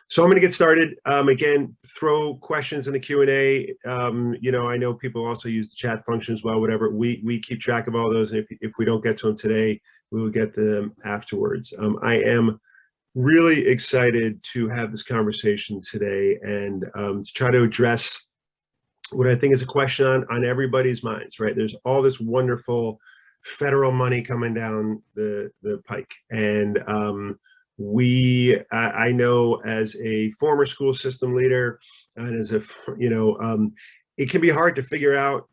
So I'm going to get started. Again, throw questions in the Q&A. I know people also use the chat function as well, whatever. We keep track of all those. And if we don't get to them today, we will get them afterwards. I am really excited to have this conversation today and to try to address what I think is a question on everybody's minds, right? There's all this wonderful federal money coming down the pike. And I know as a former school system leader and as a, it can be hard to figure out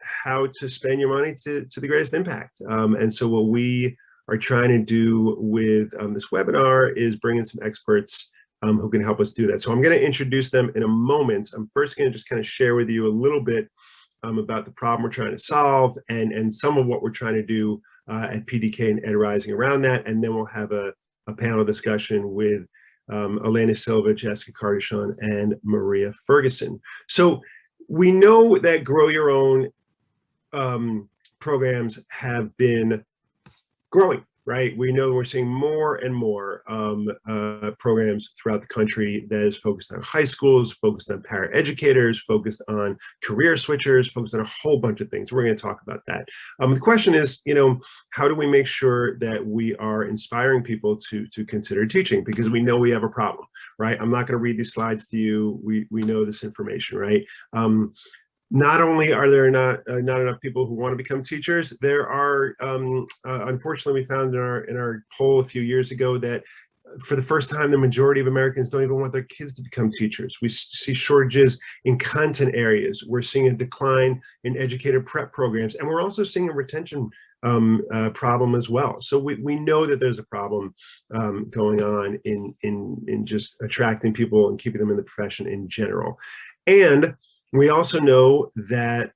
how to spend your money to the greatest impact. And so what we are trying to do with this webinar is bring in some experts who can help us do that. So I'm going to introduce them in a moment. I'm first going to just kind of share with you a little bit about the problem we're trying to solve and some of what we're trying to do at PDK and Ed Rising around that. And then we'll have a panel discussion with Elena Silva, Jessica Cardichon, and Maria Ferguson. So we know that Grow Your Own programs have been growing, right? We know we're seeing more and more programs throughout the country that is focused on high schools, focused on paraeducators, focused on career switchers, focused on a whole bunch of things. We're going to talk about that. The question is, how do we make sure that we are inspiring people to consider teaching? Because we know we have a problem, right? I'm not going to read these slides to you. We know this information, right? Not only are there not enough people who want to become teachers, there are, unfortunately, we found in our poll a few years ago that for the first time, the majority of Americans don't even want their kids to become teachers. We see shortages in content areas. We're seeing a decline in educator prep programs, and we're also seeing a retention problem as well. So we know that there's a problem going on in just attracting people and keeping them in the profession in general. And we also know that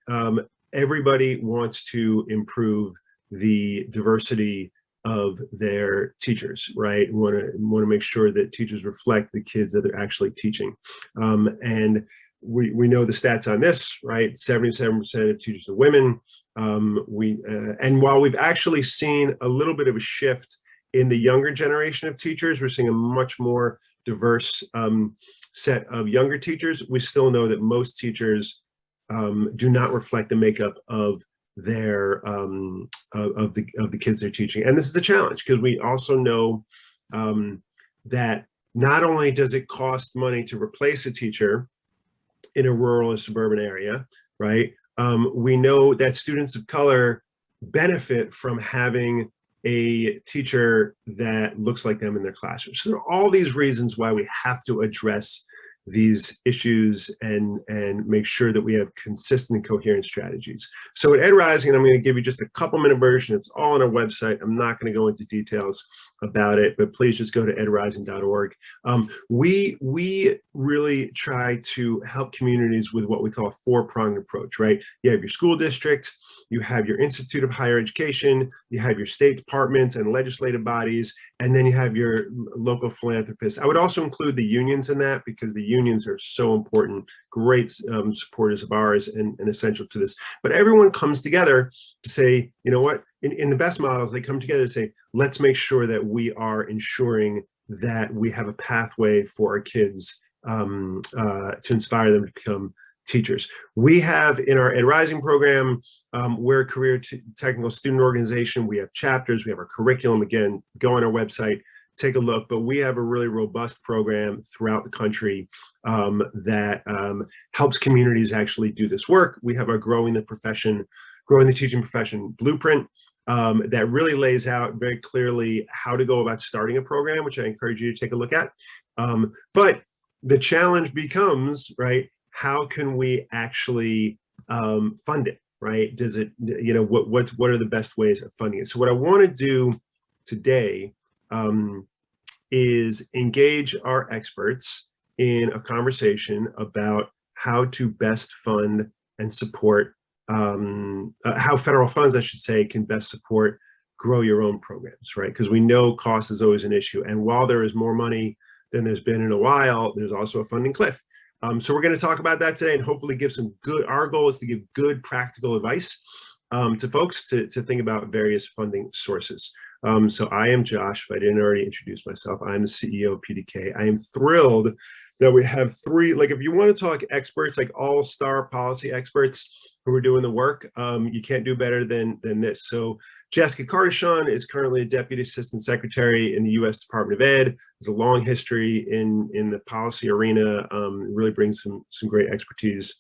everybody wants to improve the diversity of their teachers, right? We want to make sure that teachers reflect the kids that they're actually teaching. And we know the stats on this, right? 77% of teachers are women. And while we've actually seen a little bit of a shift in the younger generation of teachers, we're seeing a much more diverse set of younger teachers. We still know that most teachers do not reflect the makeup of their of the kids they're teaching, and this is a challenge because we also know that not only does it cost money to replace a teacher in a rural or suburban area, right? We know that students of color benefit from having a teacher that looks like them in their classroom. So there are all these reasons why we have to address these issues and make sure that we have consistent and coherent strategies. So at Ed Rising, I'm going to give you just a couple-minute version. It's all on our website. I'm not going to go into details about it, but please just go to edrising.org. We really try to help communities with what we call a four-pronged approach, right? You have your school district, you have your Institute of Higher Education, you have your state departments and legislative bodies, and then you have your local philanthropists. I would also include the unions in that because the unions are so important, great supporters of ours and essential to this. But everyone comes together to say, you know what, in the best models, they come together to say, let's make sure that we are ensuring that we have a pathway for our kids to inspire them to become teachers. We have in our Ed Rising program, we're a career technical student organization. We have chapters, we have our curriculum. Again, go on our website, take a look, but we have a really robust program throughout the country that helps communities actually do this work. We have our Growing the Teaching Profession Blueprint that really lays out very clearly how to go about starting a program, which I encourage you to take a look at. But the challenge becomes, right, how can we actually fund it, right? Does it, what are the best ways of funding it? So what I want to do today is engage our experts in a conversation about how to best fund and support, how federal funds, I should say, can best support Grow Your Own programs, right? Because we know cost is always an issue. And while there is more money than there's been in a while, there's also a funding cliff. So we're going to talk about that today and hopefully give some good, our goal is to give good practical advice to folks to think about various funding sources. So I am Josh, if I didn't already introduce myself. I'm the CEO of PDK. I am thrilled that we have three, like if you want to talk experts, like all-star policy experts who are doing the work, you can't do better than this. So Jessica Cardichon is currently a Deputy Assistant Secretary in the U.S. Department of Ed. Has a long history in the policy arena, really brings some great expertise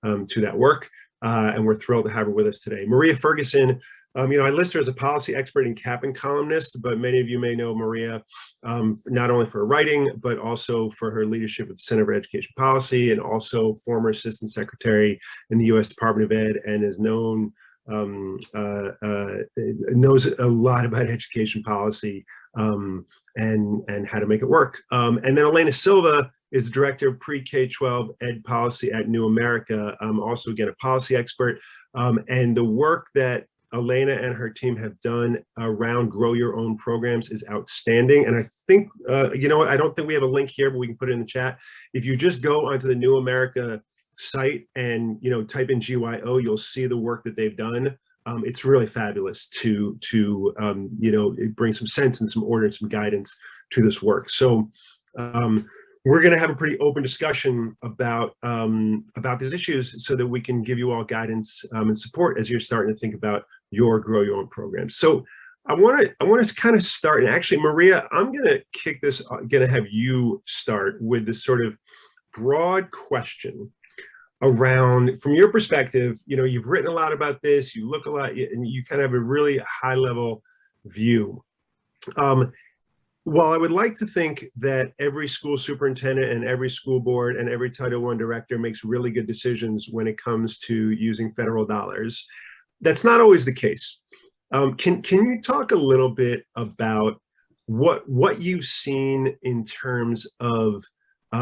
to that work. And we're thrilled to have her with us today. Maria Ferguson, I list her as a policy expert and Kappan columnist, but many of you may know Maria not only for her writing, but also for her leadership at the Center for Education Policy, and also former Assistant Secretary in the U.S. Department of Ed, and is knows a lot about education policy and how to make it work. And then Elena Silva is the Director of Pre-K-12 Ed Policy at New America, also again a policy expert, and the work that Elena and her team have done around grow your own programs is outstanding. And I think, you know what, I don't think we have a link here, but we can put it in the chat. If you just go onto the New America site and, type in GYO, you'll see the work that they've done. It's really fabulous to bring some sense and some order and some guidance to this work. So we're going to have a pretty open discussion about these issues so that we can give you all guidance and support as you're starting to think about your grow your own program. So I want to kind of start, and actually, Maria, I'm going to kick this, going to have you start with this sort of broad question around, from your perspective, you've written a lot about this, you look a lot, and you kind of have a really high level view. While I would like to think that every school superintendent and every school board and every Title I director makes really good decisions when it comes to using federal dollars, that's not always the case. Can you talk a little bit about what you've seen in terms of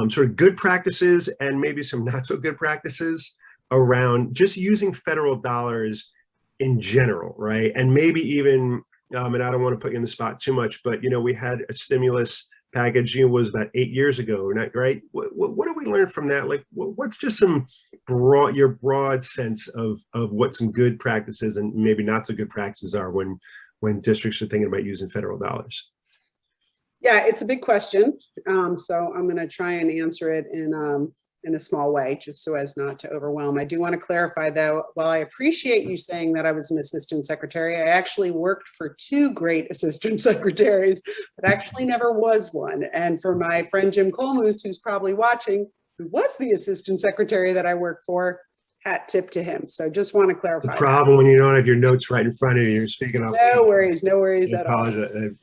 sort of good practices and maybe some not so good practices around just using federal dollars in general, right? And maybe even and I don't want to put you in the spot too much, but we had a stimulus package, was about 8 years ago, right? What do we learn from that? Like, what's just your broad sense of what some good practices and maybe not so good practices are when districts are thinking about using federal dollars? Yeah, it's a big question. So I'm going to try and answer it in a small way, just so as not to overwhelm. I do want to clarify, though, while I appreciate you saying that I was an assistant secretary, I actually worked for two great assistant secretaries, but actually never was one. And for my friend Jim Colmoose, who's probably watching, who was the assistant secretary that I worked for, hat tip to him. So just want to clarify. The problem when you don't have your notes right in front of you, you're speaking off. No worries at all. You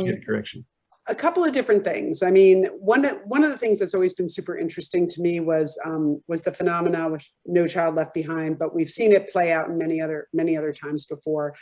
get a correction. A couple of different things. I mean, one of the things that's always been super interesting to me was the phenomena with No Child Left Behind, but we've seen it play out in many other times before,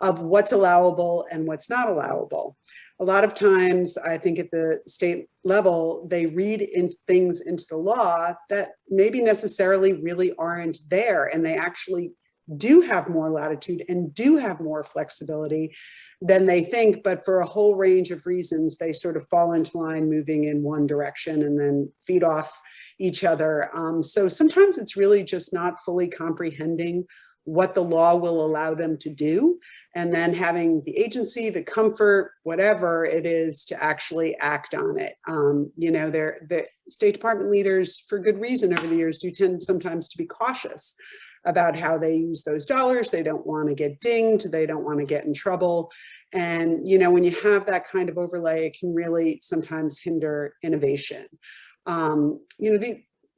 of what's allowable and what's not allowable. A lot of times, I think at the state level, they read in things into the law that maybe necessarily really aren't there, and they actually do have more latitude and do have more flexibility than they think, but for a whole range of reasons, they sort of fall into line moving in one direction and then feed off each other. So sometimes it's really just not fully comprehending what the law will allow them to do, and then having the agency, the comfort, whatever it is, to actually act on it. The State Department leaders, for good reason over the years, do tend sometimes to be cautious about how they use those dollars. They don't want to get dinged. They don't want to get in trouble. And, when you have that kind of overlay, it can really sometimes hinder innovation.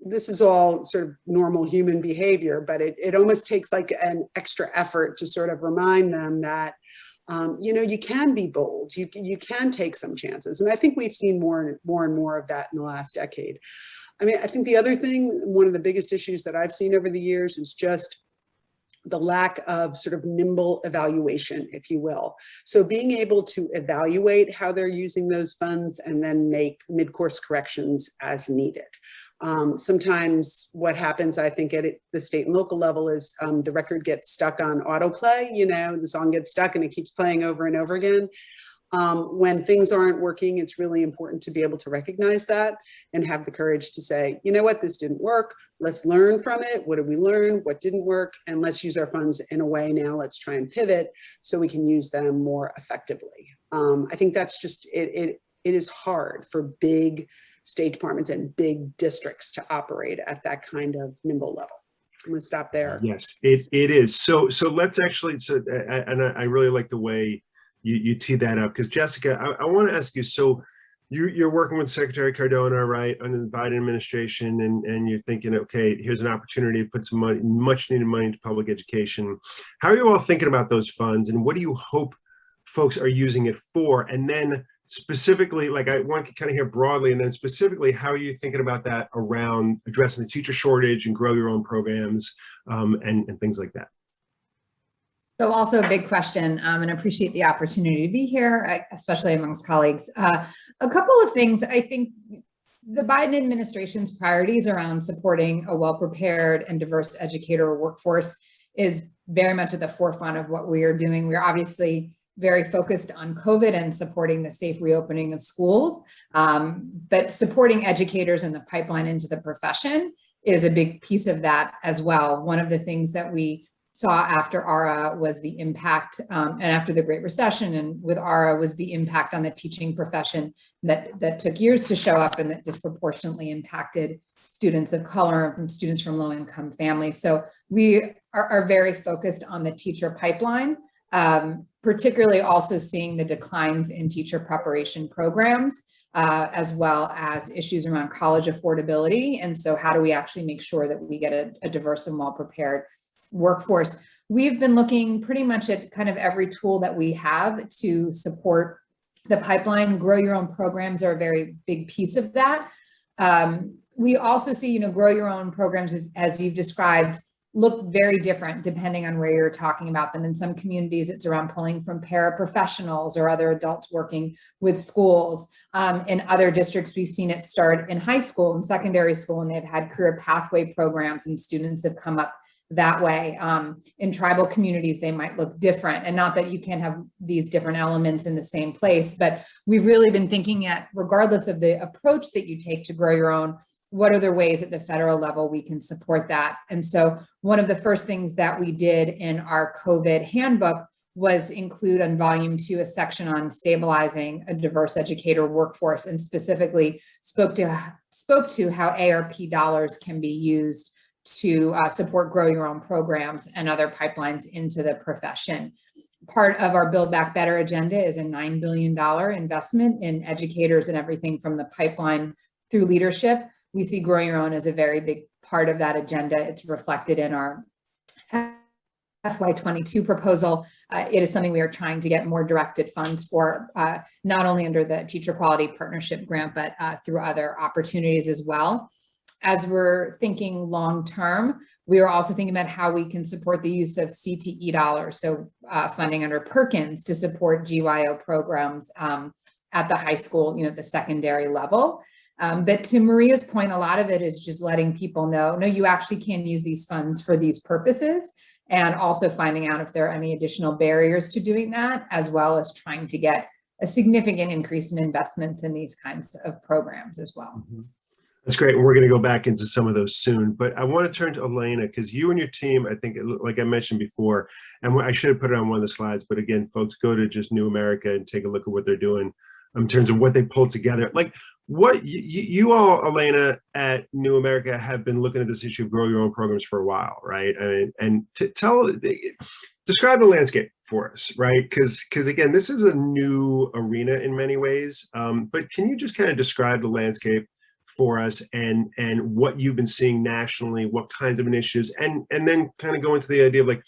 This is all sort of normal human behavior, but it almost takes like an extra effort to sort of remind them that, you can be bold, you can take some chances. And I think we've seen more and more of that in the last decade. I mean, I think the other thing, one of the biggest issues that I've seen over the years is just the lack of sort of nimble evaluation, if you will. So being able to evaluate how they're using those funds and then make mid-course corrections as needed. Sometimes what happens, I think, at the state and local level is the record gets stuck on autoplay, the song gets stuck and it keeps playing over and over again. When things aren't working, it's really important to be able to recognize that and have the courage to say, you know what, this didn't work. Let's learn from it. What did we learn? What didn't work? And let's use our funds in a way now. Let's try and pivot so we can use them more effectively. I think that's just, it is hard for big state departments and big districts to operate at that kind of nimble level. I'm gonna stop there. Yes, it is. So let's actually, and I really like the way you tee that up, because Jessica, I want to ask you, so you're working with Secretary Cardona, right, under the Biden administration, and you're thinking, okay, here's an opportunity to put some money, much needed money into public education. How are you all thinking about those funds, and what do you hope folks are using it for? And then specifically, like, I want to kind of hear broadly, and then specifically, how are you thinking about that around addressing the teacher shortage and grow your own programs, and things like that? So also a big question, and I appreciate the opportunity to be here, especially amongst colleagues. A couple of things. I think the Biden administration's priorities around supporting a well-prepared and diverse educator workforce is very much at the forefront of what we are doing. We're obviously very focused on COVID and supporting the safe reopening of schools, but supporting educators in the pipeline into the profession is a big piece of that as well. One of the things that we saw after ARA was the impact, and after the Great Recession, and with ARA was the impact on the teaching profession that took years to show up and that disproportionately impacted students of color and students from low-income families. So we are very focused on the teacher pipeline, particularly also seeing the declines in teacher preparation programs, as well as issues around college affordability. And so how do we actually make sure that we get a diverse and well-prepared workforce? We've been looking pretty much at kind of every tool that we have to support the pipeline. Grow your own programs are a very big piece of that. We also see, grow your own programs, as you've described, look very different depending on where you're talking about them. In some communities, it's around pulling from paraprofessionals or other adults working with schools. In other districts, we've seen it start in high school and secondary school, and they've had career pathway programs and students have come up that way. In tribal communities, they might look different, and not that you can't have these different elements in the same place, but we've really been thinking at, regardless of the approach that you take to grow your own, what are the ways at the federal level we can support that? And so one of the first things that we did in our COVID handbook was include on volume 2 a section on stabilizing a diverse educator workforce, and specifically spoke to how ARP dollars can be used to support grow your own programs and other pipelines into the profession. Part of our Build Back Better agenda is a $9 billion investment in educators and everything from the pipeline through leadership. We see grow your own as a very big part of that agenda. It's reflected in our FY22 proposal. It is something we are trying to get more directed funds for, not only under the Teacher Quality Partnership Grant, but through other opportunities as well. As we're thinking long-term, we are also thinking about how we can support the use of CTE dollars, so funding under Perkins to support GYO programs at the high school, the secondary level. But to Maria's point, a lot of it is just letting people know, no, you actually can use these funds for these purposes, and also finding out if there are any additional barriers to doing that, as well as trying to get a significant increase in investments in these kinds of programs as well. Mm-hmm. That's great. And we're going to go back into some of those soon, but I want to turn to Elena, because you and your team, I think, like I mentioned before, and I should have put it on one of the slides, but again, folks, go to just New America and take a look at what they're doing in terms of what they pulled together. Like, what you all, Elena, at New America have been looking at this issue of grow your own programs for a while, right? And describe the landscape for us, right? Because again, this is a new arena in many ways, but can you just kind of describe the landscape for us and what you've been seeing nationally, what kinds of initiatives, and then kind of go into the idea of like,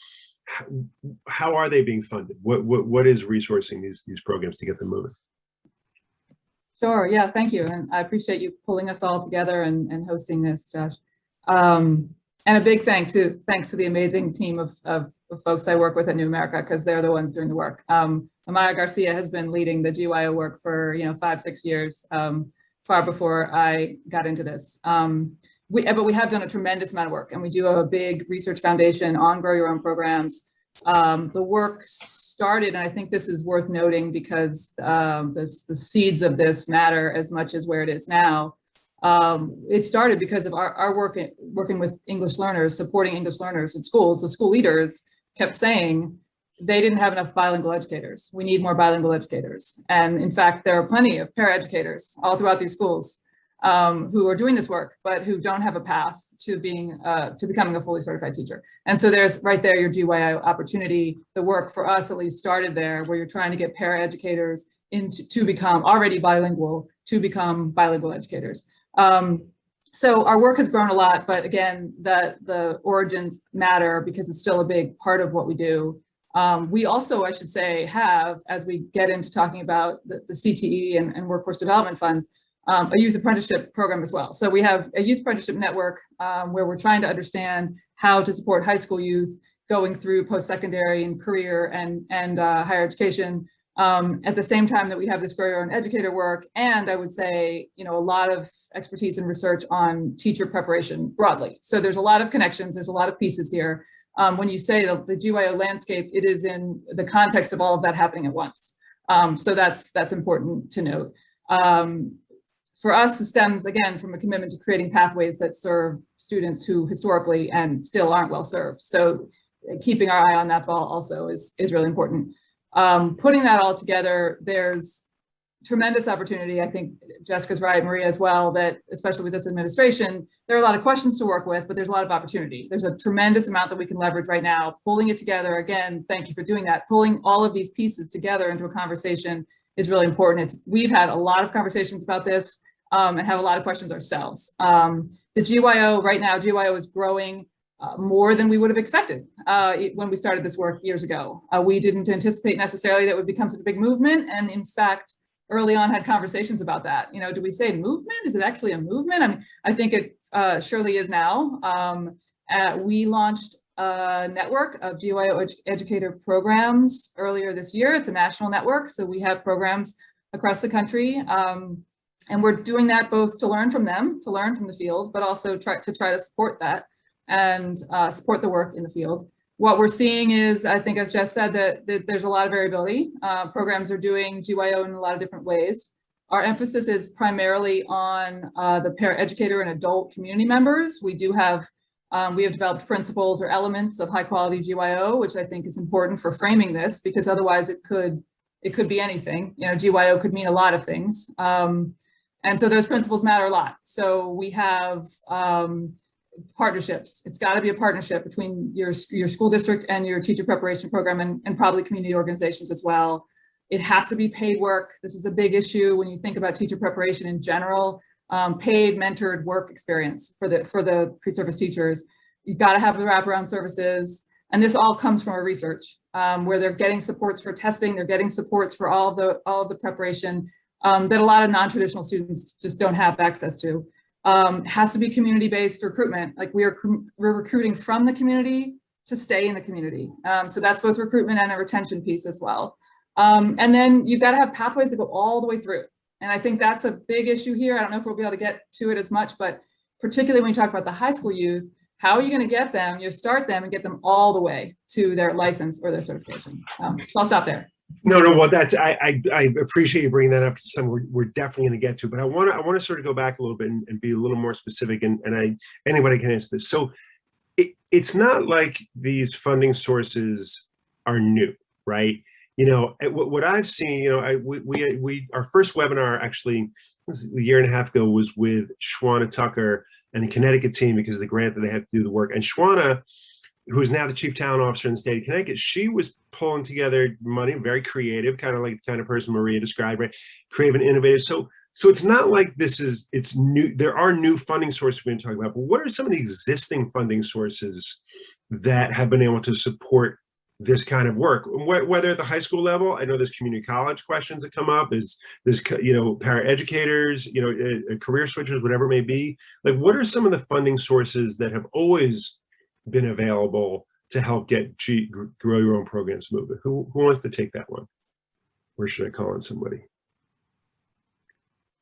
how are they being funded? What is resourcing these programs to get them moving? Sure. Yeah. Thank you. And I appreciate you pulling us all together and hosting this, Josh. And a big thanks to the amazing team of folks I work with at New America, because they're the ones doing the work. Amaya Garcia has been leading the GYO work for 5-6 years, far before I got into this. But we have done a tremendous amount of work, and we do have a big research foundation on grow your own programs. The work started, and I think this is worth noting because the seeds of this matter as much as where it is now. It started because of our work working with English learners, supporting English learners in schools. The school leaders kept saying they didn't have enough bilingual educators. We need more bilingual educators. And in fact, there are plenty of paraeducators all throughout these schools who are doing this work, but who don't have a path to being to becoming a fully certified teacher. And so there's right there your GYO opportunity. The work for us at least started there, where you're trying to get paraeducators to become already bilingual, to become bilingual educators. So our work has grown a lot, but again, the origins matter because it's still a big part of what we do. We also, I should say, have, as we get into talking about the CTE and workforce development funds, a youth apprenticeship program as well. So we have a youth apprenticeship network where we're trying to understand how to support high school youth going through post-secondary and career and higher education. At the same time that we have this Grow Your Own Educator work, and I would say, a lot of expertise and research on teacher preparation broadly. So there's a lot of connections, there's a lot of pieces here. When you say the GYO landscape, it is in the context of all of that happening at once. So that's important to note. For us, it stems again from a commitment to creating pathways that serve students who historically and still aren't well served. So keeping our eye on that ball also is really important. Putting that all together, there's tremendous opportunity. I think Jessica's right, Maria as well, that especially with this administration, there are a lot of questions to work with, but there's a lot of opportunity. There's a tremendous amount that we can leverage right now. Pulling it together, again, thank you for doing that. Pulling all of these pieces together into a conversation is really important. We've had a lot of conversations about this and have a lot of questions ourselves. The GYO right now, GYO is growing more than we would have expected when we started this work years ago. We didn't anticipate necessarily that it would become such a big movement. And in fact, early on had conversations about that. Do we say movement? Is it actually a movement? I mean, I think it surely is now. We launched a network of GYO educator programs earlier this year. It's a national network. So we have programs across the country. And we're doing that both to learn from them, to learn from the field, but also try to support that and support the work in the field. What we're seeing is, I think, as Jess said, that there's a lot of variability. Programs are doing GYO in a lot of different ways. Our emphasis is primarily on the paraeducator and adult community members. We have developed principles or elements of high quality GYO, which I think is important for framing this, because otherwise it could be anything. GYO could mean a lot of things. And so those principles matter a lot. So we have partnerships. It's got to be a partnership between your school district and your teacher preparation program and probably community organizations as well. It has to be paid work. This is a big issue when you think about teacher preparation in general. Paid mentored work experience for the pre-service teachers. You've got to have the wraparound services. And this all comes from our research where they're getting supports for testing, they're getting supports for all of the preparation that a lot of non-traditional students just don't have access to. Has to be community-based recruitment. Like we're recruiting from the community to stay in the community. So that's both recruitment and a retention piece as well. And then you've got to have pathways that go all the way through. And I think that's a big issue here. I don't know if we'll be able to get to it as much, but particularly when you talk about the high school youth, how are you going to get them? You start them and get them all the way to their license or their certification. So I'll stop there. No, well, I appreciate you bringing that up. It's something we're definitely going to get to, but I want to sort of go back a little bit and be a little more specific, and anybody can answer this. So it's not like these funding sources are new, right? What I've seen, our first webinar actually a year and a half ago was with Shawana Tucker and the Connecticut team because of the grant that they had to do the work. And Shawana, who is now the chief talent officer in the state of Connecticut, she was pulling together money, very creative, kind of like the kind of person Maria described, right? Creative and innovative. So it's not like it's new. There are new funding sources we're going to talk about, but what are some of the existing funding sources that have been able to support this kind of work, whether at the high school level? I know there's community college questions that come up, there's paraeducators, career switchers, whatever it may be. Like, what are some of the funding sources that have always been available to help get Grow Your Own programs moving? Who wants to take that one? Or should I call on somebody?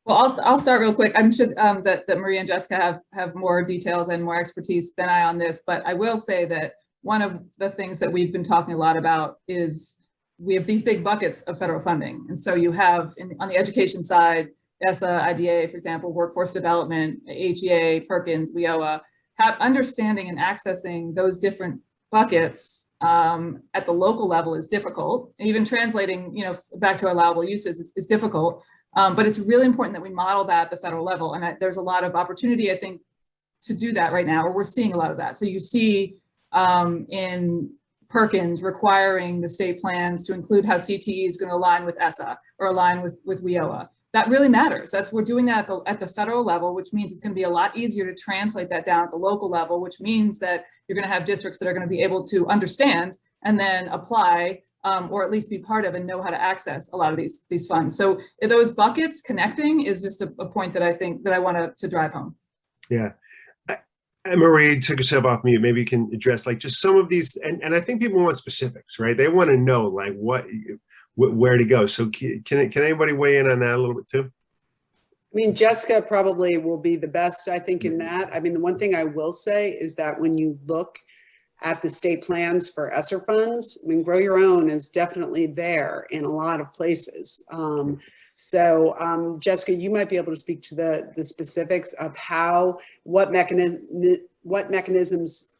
Well, I'll start real quick. I'm sure that Maria and Jessica have more details and more expertise than I on this, but I will say that one of the things that we've been talking a lot about is we have these big buckets of federal funding. And so you have on the education side, ESSA, IDA, for example, workforce development, HEA, Perkins, WIOA, understanding and accessing those different buckets at the local level is difficult. Even translating, back to allowable uses is difficult. But it's really important that we model that at the federal level. And there's a lot of opportunity, I think, to do that right now, or we're seeing a lot of that. So you see in Perkins requiring the state plans to include how CTE is going to align with ESSA or align with WIOA. That really matters. We're doing that at the federal level, which means it's going to be a lot easier to translate that down at the local level, which means that you're going to have districts that are going to be able to understand and then apply, or at least be part of and know how to access a lot of these funds. So those buckets connecting is just a point that I think that I want to drive home. Yeah. And Marie took herself off mute. Maybe you can address like just some of these, and I think people want specifics, right? They want to know like where to go. So can anybody weigh in on that a little bit too? I mean, Jessica probably will be the best, I think, in that. I mean, the one thing I will say is that when you look at the state plans for ESSER funds, I mean, Grow Your Own is definitely there in a lot of places. Jessica, you might be able to speak to the specifics of what mechanisms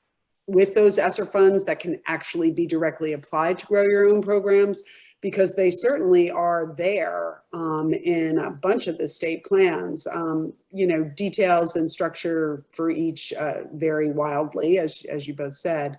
with those ESSER funds that can actually be directly applied to Grow Your Own programs, because they certainly are there in a bunch of the state plans. Details and structure for each vary wildly, as you both said.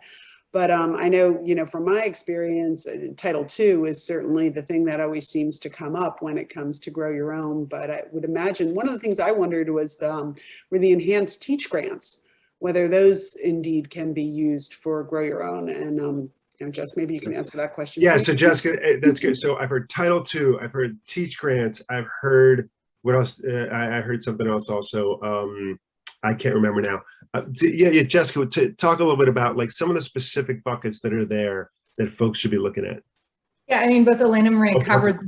But I know, from my experience, Title II is certainly the thing that always seems to come up when it comes to Grow Your Own. But I would imagine one of the things I wondered was were the enhanced teach grants, whether those indeed can be used for Grow Your Own. And Jess, maybe you can answer that question. Yeah, so Jessica, that's good. So I've heard Title II, I've heard teach grants, I've heard, what else? I heard something else also. I can't remember now. Yeah, Jessica, to talk a little bit about like some of the specific buckets that are there that folks should be looking at. Yeah, I mean, both Elena and Maria covered,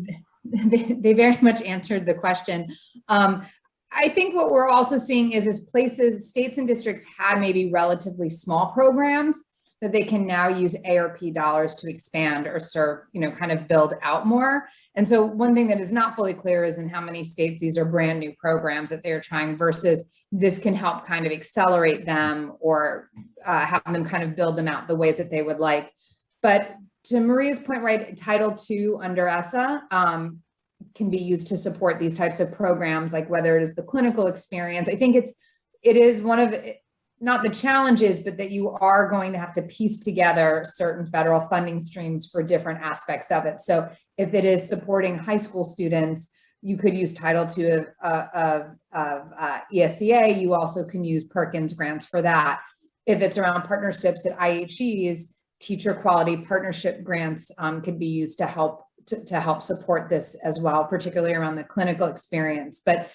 they very much answered the question. I think what we're also seeing is places, states and districts had maybe relatively small programs that they can now use ARP dollars to expand or serve, kind of build out more. And so one thing that is not fully clear is in how many states these are brand new programs that they're trying versus this can help kind of accelerate them or have them kind of build them out the ways that they would like. But to Maria's point, right, Title II under ESSA can be used to support these types of programs, like whether it is the clinical experience. I think it is one of, not the challenges, but that you are going to have to piece together certain federal funding streams for different aspects of it. So if it is supporting high school students, you could use Title II of ESCA. You also can use Perkins grants for that. If it's around partnerships at IHEs, teacher quality partnership grants could be used to help support this as well, particularly around the clinical experience. But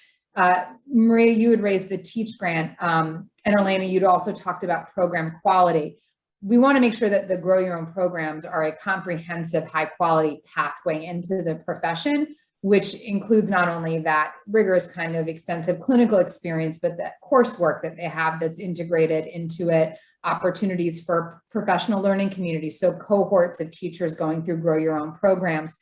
Maria, you had raised the TEACH grant, and Elena, you'd also talked about program quality. We want to make sure that the Grow Your Own programs are a comprehensive, high quality pathway into the profession, which includes not only that rigorous kind of extensive clinical experience, but that coursework that they have that's integrated into it, opportunities for professional learning communities, so cohorts of teachers going through Grow Your Own programs.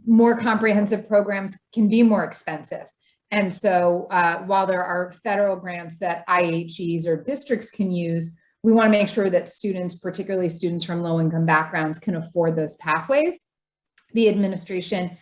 More comprehensive programs can be more expensive. And so while there are federal grants that IHEs or districts can use, we want to make sure that students, particularly students from low-income backgrounds, can afford those pathways. The administration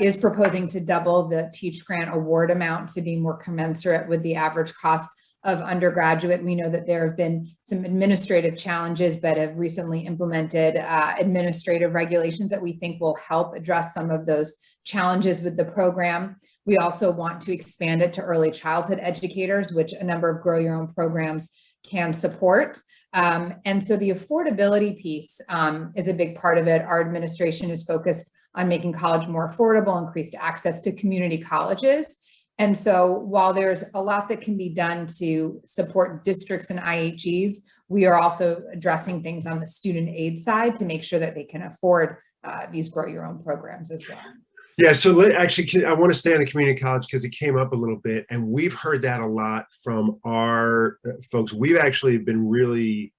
is proposing to double the TEACH grant award amount to be more commensurate with the average cost of undergraduate. We know that there have been some administrative challenges, but have recently implemented administrative regulations that we think will help address some of those challenges with the program. We also want to expand it to early childhood educators, which a number of Grow Your Own programs can support. And so the affordability piece is a big part of it. Our administration is focused on making college more affordable, increased access to community colleges. And so while there's a lot that can be done to support districts and IHEs, we are also addressing things on the student aid side to make sure that they can afford these Grow Your Own programs as well. Yeah, so actually, I want to stay on the community college because it came up a little bit, and we've heard that a lot from our folks. We've actually been really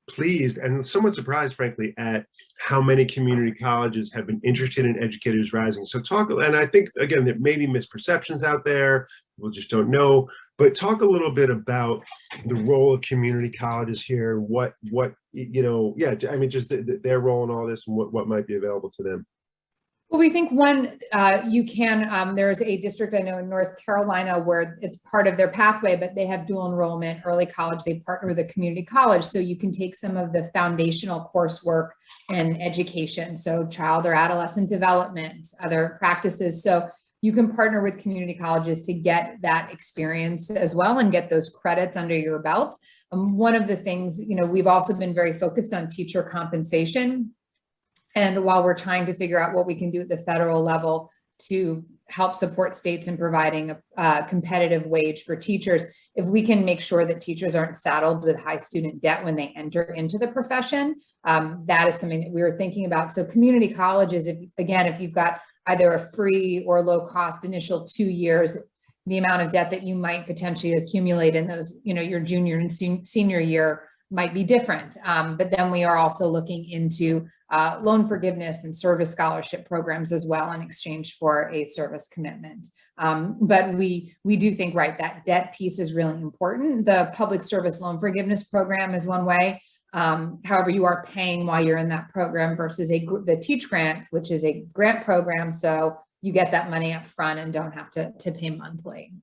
pleased and somewhat surprised, frankly, at how many community colleges have been interested in Educators Rising. So talk, and I think, again, there may be misperceptions out there, people just don't know, but talk a little bit about the role of community colleges here, what yeah, I mean, just their role in all this and what might be available to them. Well, we think one, there's a district I know in North Carolina where it's part of their pathway, but they have dual enrollment, early college, they partner with a community college. So you can take some of the foundational coursework in education. So child or adolescent development, other practices. So you can partner with community colleges to get that experience as well and get those credits under your belt. One of the things, we've also been very focused on teacher compensation. And while we're trying to figure out what we can do at the federal level to help support states in providing a competitive wage for teachers, if we can make sure that teachers aren't saddled with high student debt when they enter into the profession, that is something that we were thinking about. So community colleges, if you've got either a free or low cost initial 2 years, the amount of debt that you might potentially accumulate in those, your junior and senior year might be different. But then we are also looking into loan forgiveness and service scholarship programs as well in exchange for a service commitment. But we do think, right, that debt piece is really important. The public service loan forgiveness program is one way. However, you are paying while you're in that program versus the Teach Grant, which is a grant program. So you get that money up front and don't have to pay monthly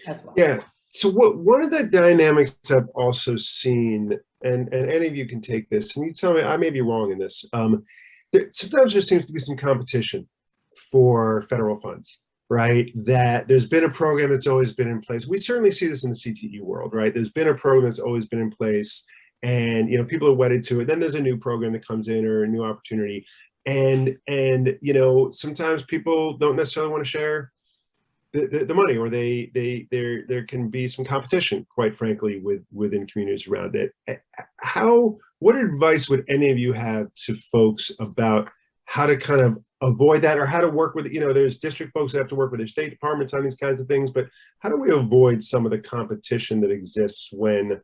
as well. Yeah. So one of the dynamics I've also seen, and any of you can take this, and you tell me, I may be wrong in this, sometimes there seems to be some competition for federal funds, right? That there's been a program that's always been in place. We certainly see this in the CTE world, right? There's been a program that's always been in place, and people are wedded to it. Then there's a new program that comes in or a new opportunity, and sometimes people don't necessarily want to share the money, or there can be some competition, quite frankly, within communities around it. What advice would any of you have to folks about how to kind of avoid that, or how to work with, there's district folks that have to work with their state departments on these kinds of things, but how do we avoid some of the competition that exists when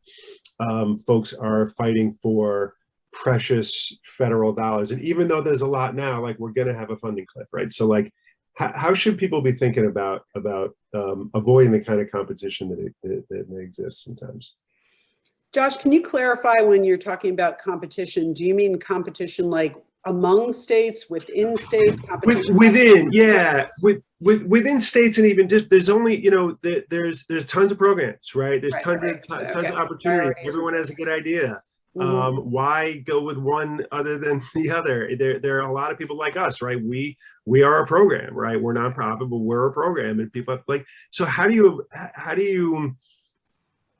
folks are fighting for precious federal dollars? And even though there's a lot now, like, we're going to have a funding cliff, right? So, like, how should people be thinking about avoiding the kind of competition that may exist sometimes? Josh, can you clarify when you're talking about competition? Do you mean competition like among states, within states? Within, yeah, within states, and even just there's only there's tons of programs, right? There's tons of opportunity. Everyone has a good idea. Mm-hmm. Why go with one other than the other? There are a lot of people like us, right? We are a program, right? We're nonprofit, but we're a program, and people like. So how do you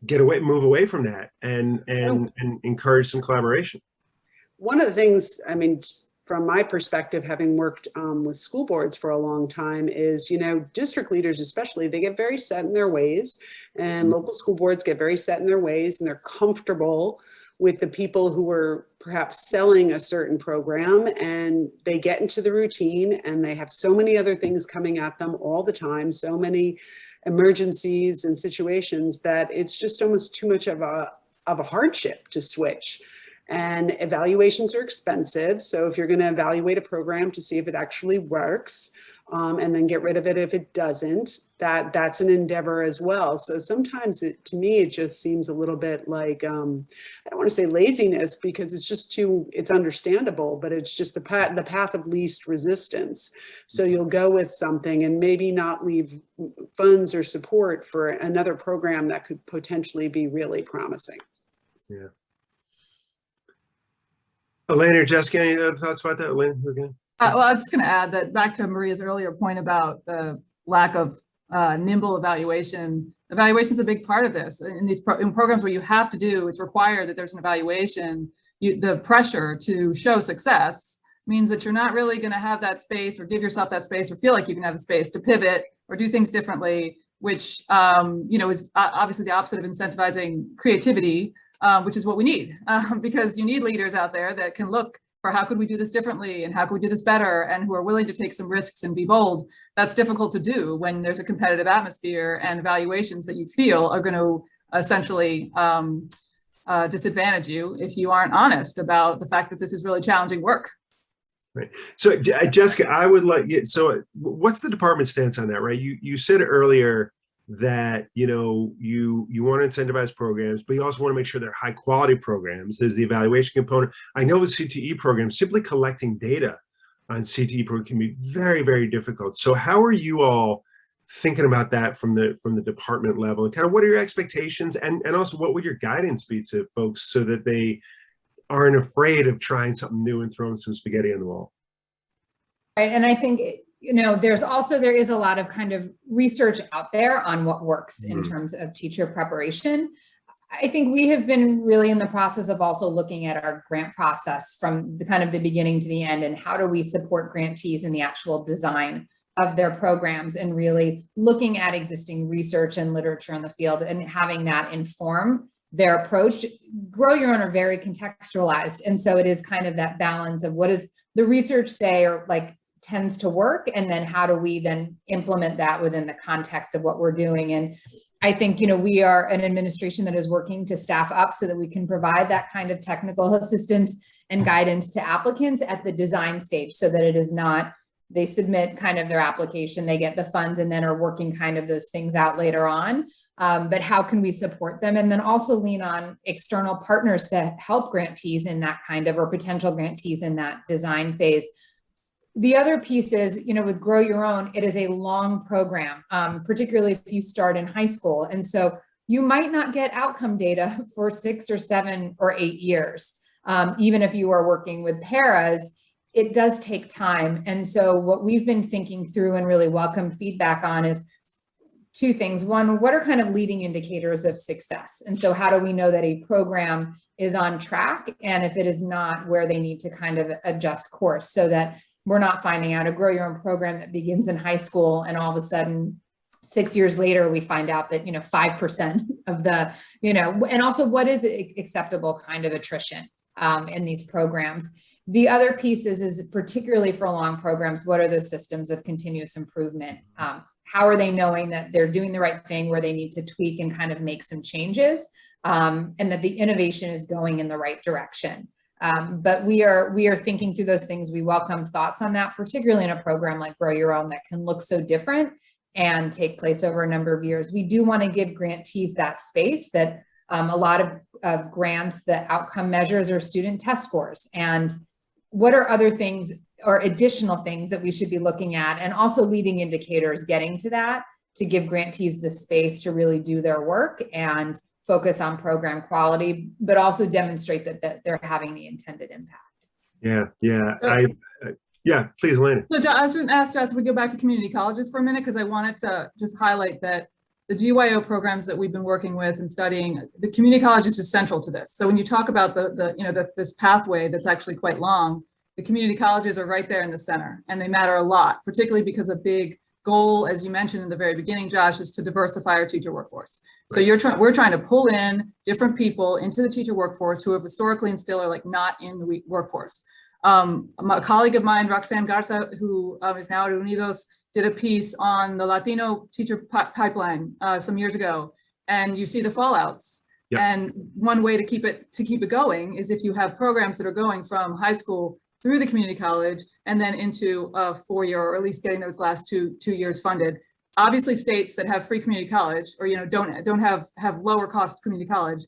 move away from that and encourage some collaboration? One of the things, I mean, from my perspective, having worked with school boards for a long time, is, district leaders especially, they get very set in their ways, and local school boards get very set in their ways, and they're comfortable with the people who are perhaps selling a certain program, and they get into the routine, and they have so many other things coming at them all the time, so many emergencies and situations, that it's just almost too much of a hardship to switch. And evaluations are expensive. So if you're going to evaluate a program to see if it actually works, and then get rid of it if it doesn't, that's an endeavor as well. So sometimes to me, it just seems a little bit like, I don't want to say laziness, because it's understandable, but it's just the path of least resistance. So you'll go with something and maybe not leave funds or support for another program that could potentially be really promising. Yeah. Elena or Jessica, any other thoughts about that? Elena, again? Well, I was just going to add that back to Maria's earlier point about the lack of nimble evaluation. Evaluation is a big part of this. In in programs where you have to it's required that there's an evaluation. The pressure to show success means that you're not really going to have that space, or give yourself that space, or feel like you can have the space to pivot or do things differently, which is obviously the opposite of incentivizing creativity, which is what we need, because you need leaders out there that can look for how could we do this differently, and how could we do this better, and who are willing to take some risks and be bold. That's difficult to do when there's a competitive atmosphere and evaluations that you feel are going to essentially disadvantage you if you aren't honest about the fact that this is really challenging work. Right. So Jessica, I would like you, so what's the department stance on that, right? You said earlier that, you know, you want to incentivize programs, but you also want to make sure they're high quality programs. There's the evaluation component. I know with CTE programs, simply collecting data on CTE programs can be very, very difficult. So how are you all thinking about that from the department level, and kind of what are your expectations, and also what would your guidance be to folks so that they aren't afraid of trying something new and throwing some spaghetti on the wall? Right, and I think, you know, there is a lot of kind of research out there on what works in terms of teacher preparation. I think we have been really in the process of also looking at our grant process from the kind of the beginning to the end, and how do we support grantees in the actual design of their programs, and really looking at existing research and literature in the field and having that inform their approach. Grow Your Own are very contextualized. And so it is kind of that balance of what does the research say or like tends to work, and then how do we then implement that within the context of what we're doing. And I think, you know, we are an administration that is working to staff up so that we can provide that kind of technical assistance and guidance to applicants at the design stage, so that it is not, they submit kind of their application, they get the funds, and then are working kind of those things out later on. But how can we support them? And then also lean on external partners to help grantees in that kind of, or potential grantees in that design phase. The other piece is, you know, with Grow Your Own, it is a long program, particularly if you start in high school. And so you might not get outcome data for 6 or 7 or 8 years. Even if you are working with paras, it does take time. And so what we've been thinking through and really welcome feedback on is 2 things. One, what are kind of leading indicators of success? And so how do we know that a program is on track? And if it is not, where they need to kind of adjust course, so that we're not finding out a Grow Your Own program that begins in high school, and all of a sudden 6 years later, we find out that, you know, 5% of the, you know, and also what is acceptable kind of attrition in these programs. The other piece is particularly for long programs, what are those systems of continuous improvement? How are they knowing that they're doing the right thing, where they need to tweak and kind of make some changes, and that the innovation is going in the right direction? But we are thinking through those things. We welcome thoughts on that, particularly in a program like Grow Your Own that can look so different and take place over a number of years. We do want to give grantees that space, that a lot of grants, the outcome measures are student test scores. And what are other things or additional things that we should be looking at, and also leading indicators getting to that, to give grantees the space to really do their work and focus on program quality, but also demonstrate that they're having the intended impact. Yeah, please, Elena. So I was going to ask Jess, we go back to community colleges for a minute, because I wanted to just highlight that the GYO programs that we've been working with and studying, the community college is just central to this. So when you talk about this pathway that's actually quite long, the community colleges are right there in the center, and they matter a lot, particularly because a big goal, as you mentioned in the very beginning, Josh, is to diversify our teacher workforce. So we're trying to pull in different people into the teacher workforce who have historically and still are like not in the workforce. A colleague of mine, Roxanne Garza, who is now at Unidos, did a piece on the Latino teacher pipeline some years ago, and you see the fallouts. Yep. And one way to keep it going is if you have programs that are going from high school through the community college and then into a 4-year, or at least getting those last two years funded. Obviously, states that have free community college, or don't have lower cost community college,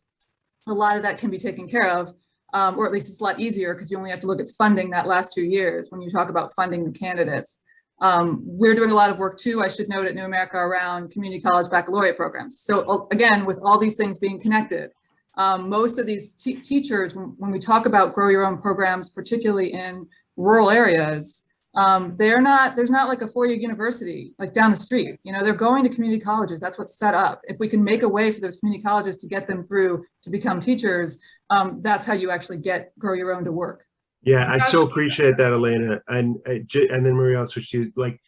a lot of that can be taken care of, or at least it's a lot easier, because you only have to look at funding that last 2 years when you talk about funding the candidates. We're doing a lot of work too, I should note, at New America around community college baccalaureate programs. So again, with all these things being connected, most of these teachers, when we talk about Grow Your Own programs, particularly in rural areas, there's not like a 4-year university like down the street. You know, they're going to community colleges. That's what's set up. If we can make a way for those community colleges to get them through to become teachers, that's how you actually get Grow Your Own to work. Yeah, I so appreciate that, Elena. And then Maria, I'll switch to you. Like,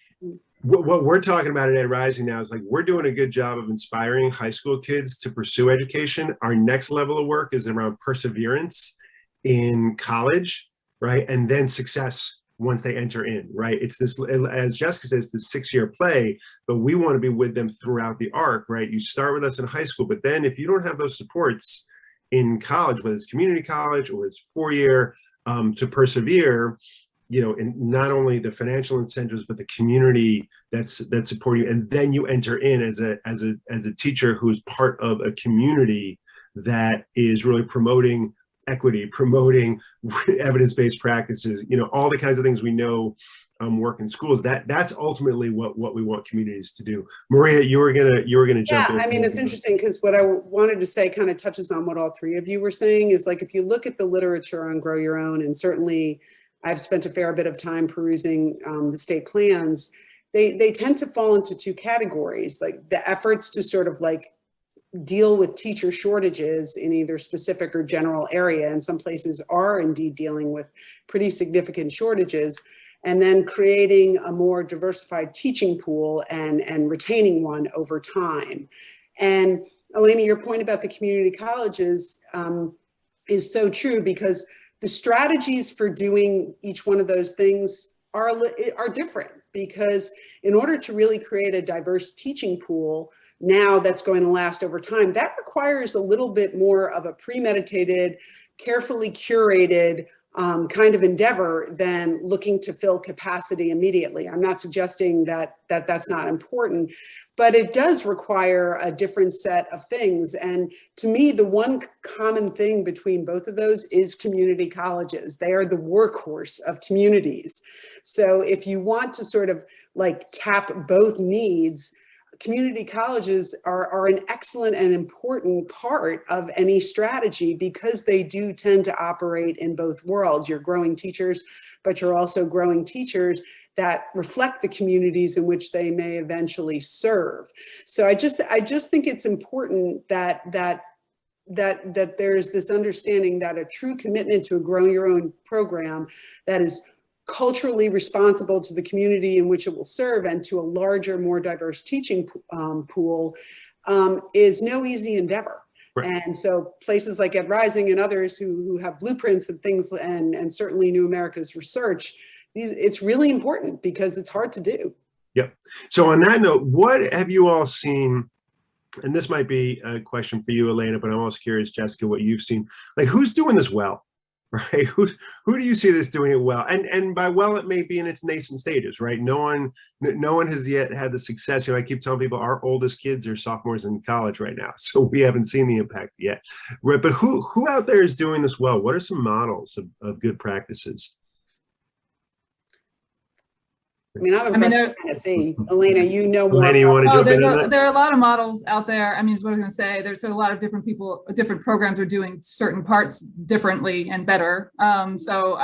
what we're talking about at Ed Rising now is like, we're doing a good job of inspiring high school kids to pursue education. Our next level of work is around perseverance in college, right? And then success once they enter in, right? It's this, as Jessica says, this 6-year play, but we want to be with them throughout the arc, right? You start with us in high school, but then if you don't have those supports, in college, whether it's community college or it's four-year, to persevere, in not only the financial incentives, but the community that's supporting you. And then you enter in as a teacher who's part of a community that is really promoting equity, promoting evidence-based practices, all the kinds of things we know work in schools. That's ultimately what we want communities to do. Maria, you were gonna jump in. Yeah, I mean, it's interesting because what I wanted to say kind of touches on what all three of you were saying, is like, if you look at the literature on Grow Your Own, and certainly I've spent a fair bit of time perusing the state plans, they tend to fall into two categories, like the efforts to sort of like deal with teacher shortages in either specific or general area, and some places are indeed dealing with pretty significant shortages, and then creating a more diversified teaching pool and retaining one over time. And Elena, your point about the community colleges is so true, because the strategies for doing each one of those things are different, because in order to really create a diverse teaching pool now that's going to last over time, that requires a little bit more of a premeditated, carefully curated kind of endeavor than looking to fill capacity immediately. I'm not suggesting that that's not important, but it does require a different set of things. And to me, the one common thing between both of those is community colleges. They are the workhorse of communities. So if you want to sort of like tap both needs, community colleges are an excellent and important part of any strategy, because they do tend to operate in both worlds. You're growing teachers, but you're also growing teachers that reflect the communities in which they may eventually serve. So I just think it's important that there's this understanding that a true commitment to a Grow Your Own program that is culturally responsible to the community in which it will serve and to a larger, more diverse teaching pool is no easy endeavor. Right. And so places like Ed Rising and others who have blueprints and things, and certainly New America's Research, it's really important because it's hard to do. Yep. So on that note, what have you all seen? And this might be a question for you, Elena, but I'm also curious, Jessica, what you've seen. Like, who's doing this well? Right? Who do you see that's doing it well? And by well, it may be in its nascent stages, right? No one has yet had the success. I keep telling people our oldest kids are sophomores in college right now, so we haven't seen the impact yet. Right? But who out there is doing this well? What are some models of good practices? I mean, I'm impressed with Tennessee. Elena, you know more. Elena, you want to jump in on that? There are a lot of models out there. I mean, what I was going to say, there's a lot of different people, different programs are doing certain parts differently and better. So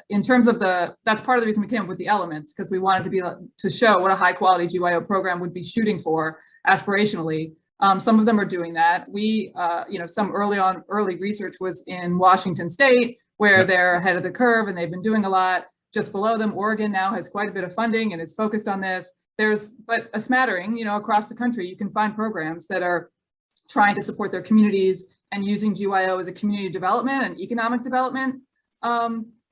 in terms of that's part of the reason we came up with the elements, because we wanted to show what a high quality GYO program would be shooting for aspirationally. Some of them are doing that. We, some early research was in Washington State, where they're ahead of the curve and they've been doing a lot. Just below them, Oregon now has quite a bit of funding and is focused on this. But a smattering, across the country, you can find programs that are trying to support their communities and using GYO as a community development and economic development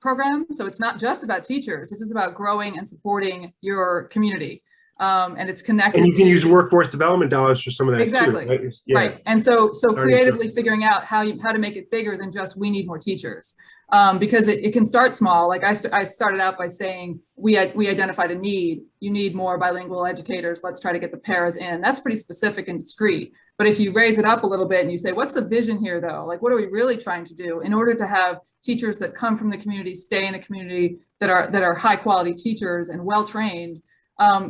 program. So it's not just about teachers. This is about growing and supporting your community. And it's connected. And you can use workforce development dollars for some of that exactly. too. Right? Yeah. Right. And so creatively figuring out how to make it bigger than just we need more teachers. Because it can start small. Like I started out by saying we identified a need. You need more bilingual educators. Let's try to get the paras in. That's pretty specific and discrete. But if you raise it up a little bit and you say, what's the vision here though? Like, what are we really trying to do in order to have teachers that come from the community, stay in the community, that are high quality teachers and well trained?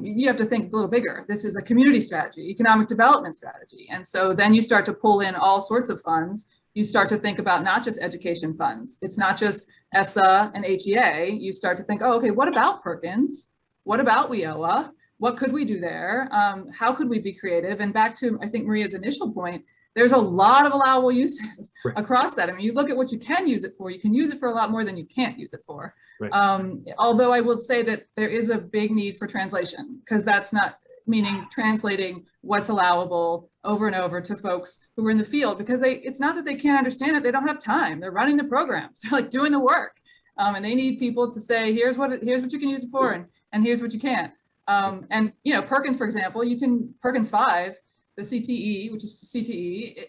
You have to think a little bigger. This is a community strategy, economic development strategy. And so then you start to pull in all sorts of funds. You start to think about not just education funds. It's not just ESSA and HEA. You start to think, oh, okay, what about Perkins? What about WIOA? What could we do there? How could we be creative? And back to, I think, Maria's initial point, there's a lot of allowable uses across that. I mean, you look at what you can use it for. You can use it for a lot more than you can't use it for. Right. Although I will say that there is a big need for translation, because that's not meaning translating what's allowable over and over to folks who are in the field, because it's not that they can't understand it, they don't have time. They're running the programs, they're like doing the work, and they need people to say, here's what you can use it for, and here's what you can't. And Perkins, for example, Perkins 5, the CTE, which is CTE,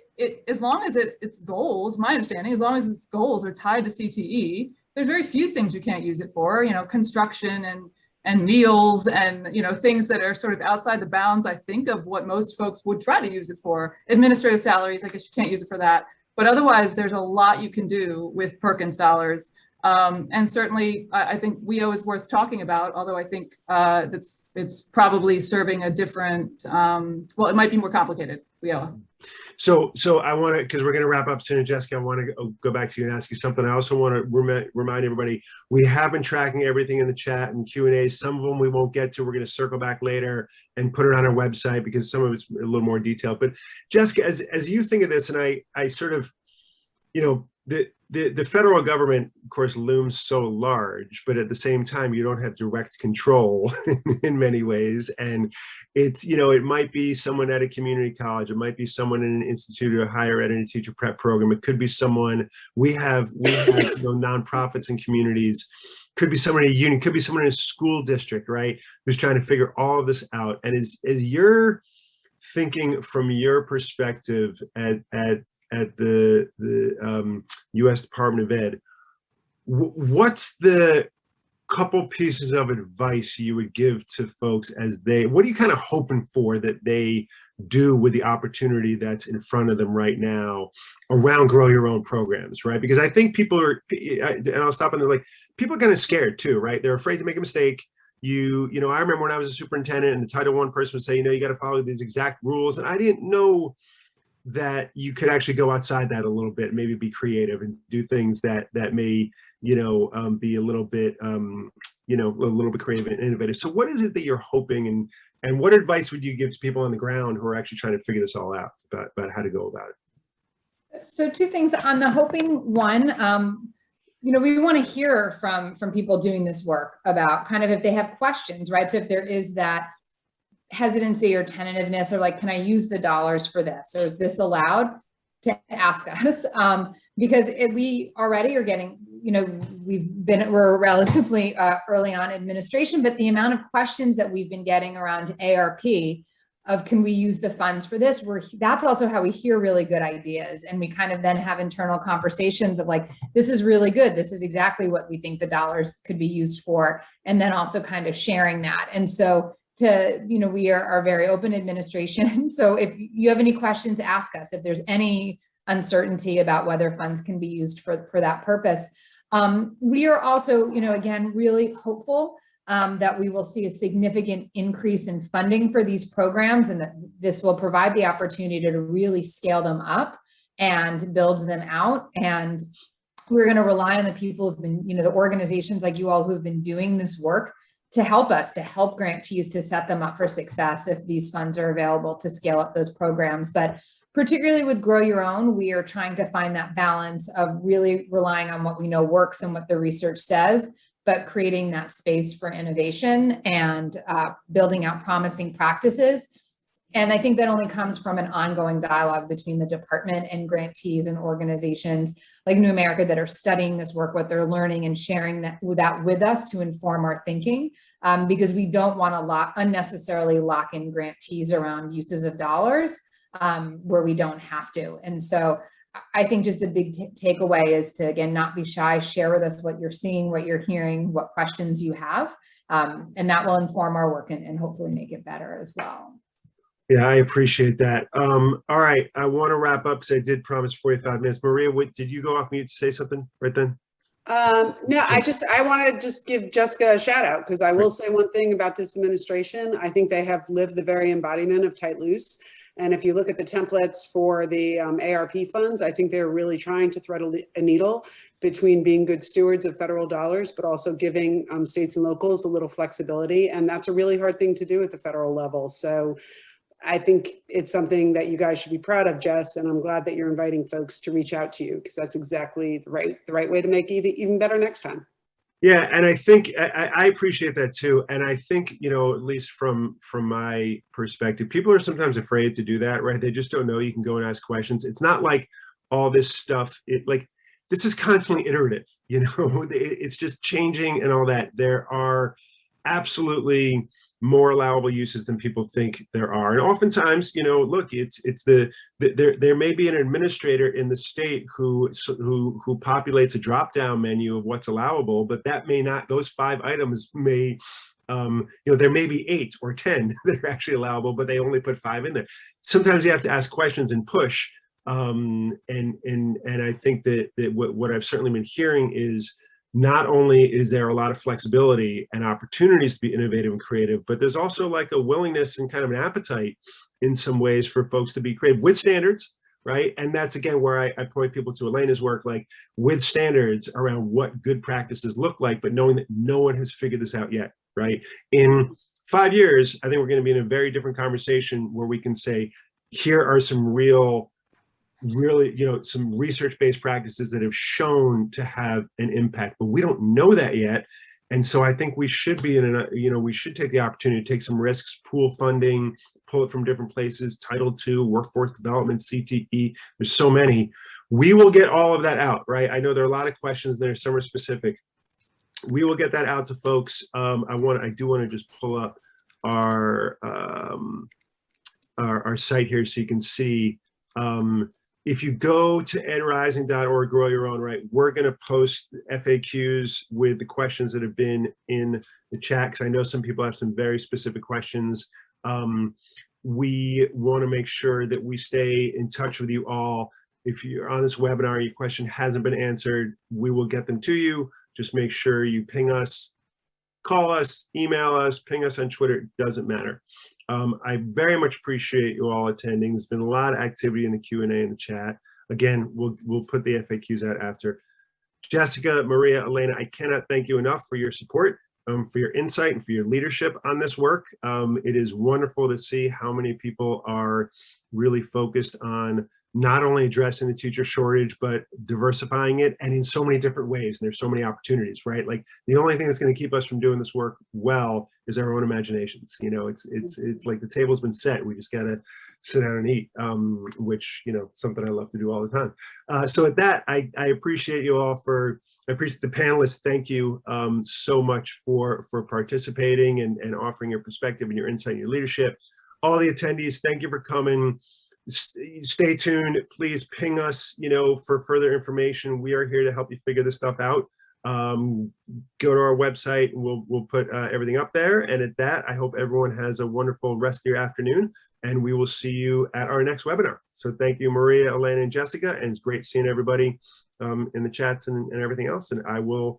as long as its goals, my understanding, as long as its goals are tied to CTE, there's very few things you can't use it for, construction and meals and, things that are sort of outside the bounds, I think, of what most folks would try to use it for. Administrative salaries, I guess you can't use it for that. But otherwise, there's a lot you can do with Perkins dollars. And certainly, I think WEO is worth talking about, although I think it's probably serving a different, well, it might be more complicated, WEO. So I want to, because we're going to wrap up soon, and Jessica, I want to go back to you and ask you something. I also want to remind everybody, we have been tracking everything in the chat and Q&A. Some of them we won't get to. We're going to circle back later and put it on our website because some of it's a little more detailed. But Jessica, as you think of this, and I sort of, the federal government, of course, looms so large, but at the same time, you don't have direct control in many ways. And it's, it might be someone at a community college. It might be someone in an institute or higher ed and a teacher prep program. It could be someone, we have nonprofits and communities, could be someone in a union, could be someone in a school district, right? Who's trying to figure all of this out. And as you're thinking from your perspective at the U.S. Department of Ed, what's the couple pieces of advice you would give to folks as what are you kind of hoping for that they do with the opportunity that's in front of them right now around grow your own programs, right? Because I think people are, and I'll stop and they're like, people are kind of scared too, right? They're afraid to make a mistake. I remember when I was a superintendent and the Title I person would say, you got to follow these exact rules. And I didn't know that you could actually go outside that a little bit, maybe be creative and do things that may, be a little bit, a little bit creative and innovative. So what is it that you're hoping, and what advice would you give to people on the ground who are actually trying to figure this all out about how to go about it? So two things on the hoping one, we want to hear from people doing this work about kind of if they have questions, right? So if there is that hesitancy or tentativeness, or like, can I use the dollars for this, or is this allowed, to ask us? Because we already are getting, we're relatively early on administration, but the amount of questions that we've been getting around ARP of, can we use the funds for this? That's also how we hear really good ideas. And we kind of then have internal conversations of like, this is really good. This is exactly what we think the dollars could be used for. And then also kind of sharing that. And so we are a very open administration. So if you have any questions, ask us. If there's any uncertainty about whether funds can be used for that purpose. We are also, again, really hopeful that we will see a significant increase in funding for these programs, and that this will provide the opportunity to really scale them up and build them out. And we're going to rely on the people who've been, the organizations like you all who've been doing this work to help us, to help grantees to set them up for success if these funds are available to scale up those programs. But particularly with Grow Your Own, we are trying to find that balance of really relying on what we know works and what the research says, but creating that space for innovation and building out promising practices. And I think that only comes from an ongoing dialogue between the department and grantees and organizations like New America that are studying this work, what they're learning, and sharing that with us to inform our thinking, because we don't want to unnecessarily lock in grantees around uses of dollars where we don't have to. And so I think just the big takeaway is to, again, not be shy, share with us what you're seeing, what you're hearing, what questions you have, and that will inform our work and hopefully make it better as well. Yeah, I appreciate that. All right, I want to wrap up because I did promise 45 minutes. Maria, did you go off mute to say something right then? No, I want to just give Jessica a shout out, because I will say one thing about this administration. I think they have lived the very embodiment of tight loose. And if you look at the templates for the ARP funds, I think they're really trying to thread a needle between being good stewards of federal dollars, but also giving states and locals a little flexibility. And that's a really hard thing to do at the federal level. So I think it's something that you guys should be proud of, Jess, and I'm glad that you're inviting folks to reach out to you, because that's exactly the right way to make it even better next time. Yeah, and I think I appreciate that too. And I think, at least from my perspective, people are sometimes afraid to do that, right? They just don't know you can go and ask questions. It's not like all this stuff, this is constantly iterative, it's just changing and all that. There are absolutely, more allowable uses than people think there are. And oftentimes, you know, look, there may be an administrator in the state who populates a drop-down menu of what's allowable, but that may not, those 5 items may, you know, there may be 8 or 10 that are actually allowable, but they only put 5 in there. Sometimes you have to ask questions and push. And I think that what I've certainly been hearing is, not only is there a lot of flexibility and opportunities to be innovative and creative, but there's also like a willingness and kind of an appetite in some ways for folks to be creative with standards, right? And that's, again, where I point people to Elena's work, like with standards around what good practices look like, but knowing that no one has figured this out yet, right? In 5 years, I think we're going to be in a very different conversation where we can say, here are some really, you know, some research-based practices that have shown to have an impact, but we don't know that yet. And so I think we should be in a, you know, we should take the opportunity to take some risks, pool funding, pull it from different places, Title II, workforce development, CTE, there's so many. We will get all of that out, right? I know there are a lot of questions that are somewhere specific. We will get that out to folks. I do want to just pull up our site here so you can see. If you go to edrising.org, grow your own, right, we're going to post FAQs with the questions that have been in the chat, because I know some people have some very specific questions. We want to make sure that we stay in touch with you all. If you're on this webinar, your question hasn't been answered, we will get them to you. Just make sure you ping us, call us, email us, ping us on Twitter, it doesn't matter. I very much appreciate you all attending. There's been a lot of activity in the Q&A in the chat. Again, we'll put the FAQs out after. Jessica, Maria, Elena, I cannot thank you enough for your support, for your insight, and for your leadership on this work. It is wonderful to see how many people are really focused on not only addressing the teacher shortage, but diversifying it, and in so many different ways. And there's so many opportunities, right? Like the only thing that's going to keep us from doing this work well is our own imaginations. You know, it's like the table's been set. We just got to sit down and eat, which, you know, something I love to do all the time. So at that, I appreciate you all I appreciate the panelists. Thank you so much for participating and offering your perspective and your insight and your leadership. All the attendees, thank you for coming. Stay tuned. Please ping us, you know, for further information. We are here to help you figure this stuff out. Go to our website and we'll put everything up there. And at that, I hope everyone has a wonderful rest of your afternoon, and we will see you at our next webinar. So thank you, Maria, Elena, and Jessica, and it's great seeing everybody in the chats and everything else. And I will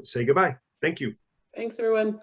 say goodbye. Thank you. Thanks, everyone.